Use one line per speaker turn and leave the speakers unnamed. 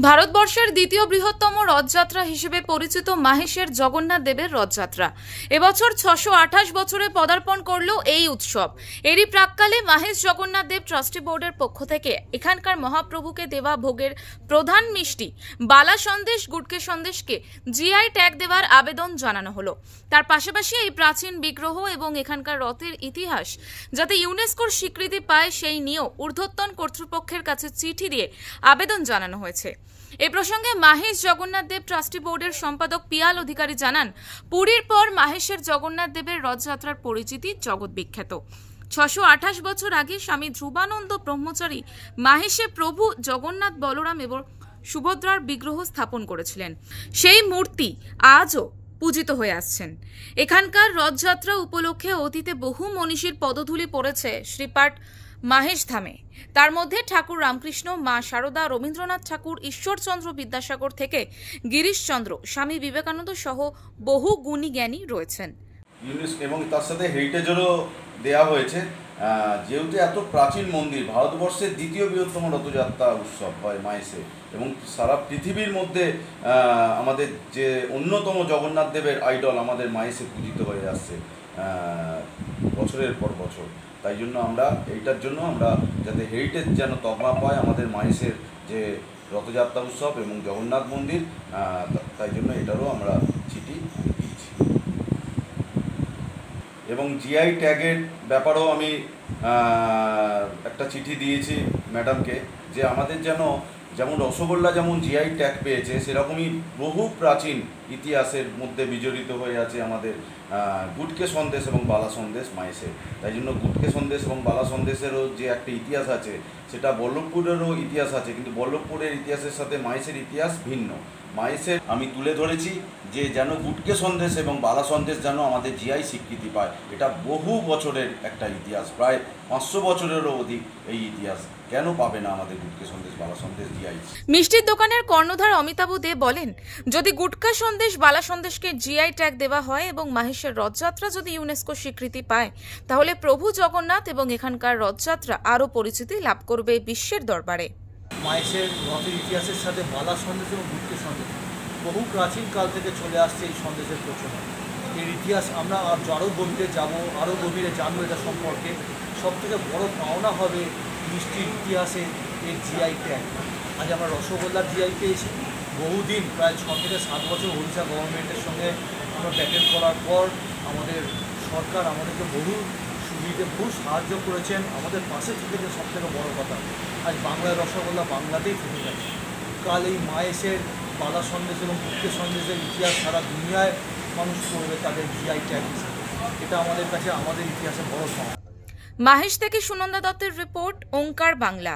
ভারতবর্ষের দ্বিতীয় বৃহত্তম রথযাত্রা হিসেবে পরিচিত মাহেশের জগন্নাথ দেবের রথযাত্রা এবছর 628 বছরে পদার্পণ করল এই উৎসব। এরই প্রাক্কালে মাহেশ জগন্নাথ দেব ট্রাস্টি বোর্ডের পক্ষ থেকে এখানকার মহাপ্রভুকে দেওয়া ভোগের প্রধান মিষ্টি বালা সন্দেশ গুটকে সন্দেশকে জিআই ট্যাগ দেওয়ার আবেদন জানানো হলো। তার পাশাপাশি এই প্রাচীন বিগ্রহ এবং এখানকার রথের ইতিহাস যাতে ইউনেস্কোর স্বীকৃতি পায় সেই নিয়েও ঊর্ধ্বতন কর্তৃপক্ষের কাছে চিঠি দিয়ে আবেদন জানানো হয়েছে। এই প্রসঙ্গে মাহেশ জগন্নাথ দেব ট্রাস্টি বোর্ডের সম্পাদক পিয়াল অধিকারী জানান, পুরীর পর মাহেশের জগন্নাথ দেবের রথযাত্রার পরিচিতি জগৎ বিখ্যাত। 628 বছর আগে স্বামী ধ্রুবানন্দ ব্রহ্মচারী মাহেশে প্রভু জগন্নাথ, বলরাম এবং সুভদ্রার বিগ্রহ স্থাপন করেছিলেন। সেই মূর্তি আজও পূজিত হয়ে আসছেন। এখানকার রথযাত্রা উপলক্ষে অতীতে বহু মনীষীর পদধূলি পড়েছে শ্রীপাঠ মাহেশ ধামে। তার মধ্যে ঠাকুর রামকৃষ্ণ, মা শারদা, রবীন্দ্রনাথ ঠাকুর, ঈশ্বরচন্দ্র বিদ্যাসাগর থেকে গিরিশচন্দ্র, স্বামী বিবেকানন্দ সহ বহু গুণী জ্ঞানী রয়েছেন।
এবং তার সাথে হেরিটেজেরও দেওয়া হয়েছে। যেহেতু এত প্রাচীন মন্দির, ভারতবর্ষের দ্বিতীয় বৃহত্তম রথযাত্রা উৎসব হয় মাহেশে, এবং সারা পৃথিবীর মধ্যে আমাদের যে অন্যতম জগন্নাথ দেবের আইডল আমাদের মাহেশে পূজিত হয়ে আসছে বছরের পর বছর। তাই জন্য আমরা এইটার জন্য আমরা যাতে হেরিটেজ যেন তকমা পায় আমাদের মাহেশের যে রথযাত্রা উৎসব এবং জগন্নাথ মন্দির, তাই জন্য এটারও আমরা চিঠি দিয়েছি। এবং জিআই ট্যাগের ব্যাপারেও আমি একটা চিঠি দিয়েছি ম্যাডামকে, যে আমাদের যেমন রসগোল্লা যেমন জিআই ট্যাগ পেয়েছে, সেরকমই বহু প্রাচীন ইতিহাসের মধ্যে বিজড়িত হয়ে আছে আমাদের গুটকে সন্দেশ এবং বালা সন্দেশ মাহেশে। তাই জন্য গুটকে সন্দেশ এবং বালা সন্দেশেরও যে একটা ইতিহাস আছে, সেটা বল্লভপুরেরও ইতিহাস আছে, কিন্তু বল্লভপুরের ইতিহাসের সাথে মাহেশের ইতিহাস ভিন্ন। মাহেশের আমি তুলে ধরেছি যে যেন গুটকে সন্দেশ এবং বালা সন্দেশ যেন আমাদের জিআই স্বীকৃতি পায়। এটা বহু বছরের একটা ইতিহাস, প্রায় 500 বছরেরও অধিক এই ইতিহাস। কেন পাবে না আমাদের গুটকে সন্দেশ, বালা সন্দেশ জিআই?
মিষ্টির দোকানের কর্ণধার অমিতাভ দে বলেন, যদি গুটকা সন্দেশ, বালা সন্দেশকে জিআই ট্যাগ দেওয়া হয় এবং মাহেশের রথযাত্রা যদি ইউনেস্কো স্বীকৃতি পায়, তাহলে প্রভু জগন্নাথ এবং এখানকার রথযাত্রা আরও পরিচিতি লাভ করবে বিশ্বের দরবারে।
মাহেশের রথের ইতিহাসের সাথে বালা সন্দেশ এবং গুটকে সন্দেশ বহু প্রাচীন কাল থেকে চলে আসছে এই সন্দেশের প্রচলন। এর ইতিহাস আমরা আরও গভীরে যাব, আরও গভীরে জানবো এটা সম্পর্কে। সবথেকে বড় পাওনা হবে মিষ্টির ইতিহাসে এর জিআই ট্যাগ। আজ আমরা রসগোল্লার জিআই পেয়েছি। বহুদিন, প্রায় 6 থেকে 7 বছর ওড়িশা গভর্নমেন্টের সঙ্গে আমরা ব্যাটেল করার পর আমাদের সরকার আমাদেরকে বহু সাহায্য করেছেন, আমাদের পাশে থেকেছে। সবথেকে বড় কথা, আজ বাংলায় রসগোল্লা বাংলাতেই থেকে গেছে। কাল এই মাহেশের বালা সন্দেশ এবং গুটকে সন্দেশের ইতিহাস সারা দুনিয়ায় মানুষ করবে তাদের জিআই ট্যাগ হিসেবে। এটা আমাদের কাছে আমাদের ইতিহাসে বড় পাওয়া।
মাহেশ থেকে সুনন্দা দত্তের রিপোর্ট, ওঙ্কার বাংলা।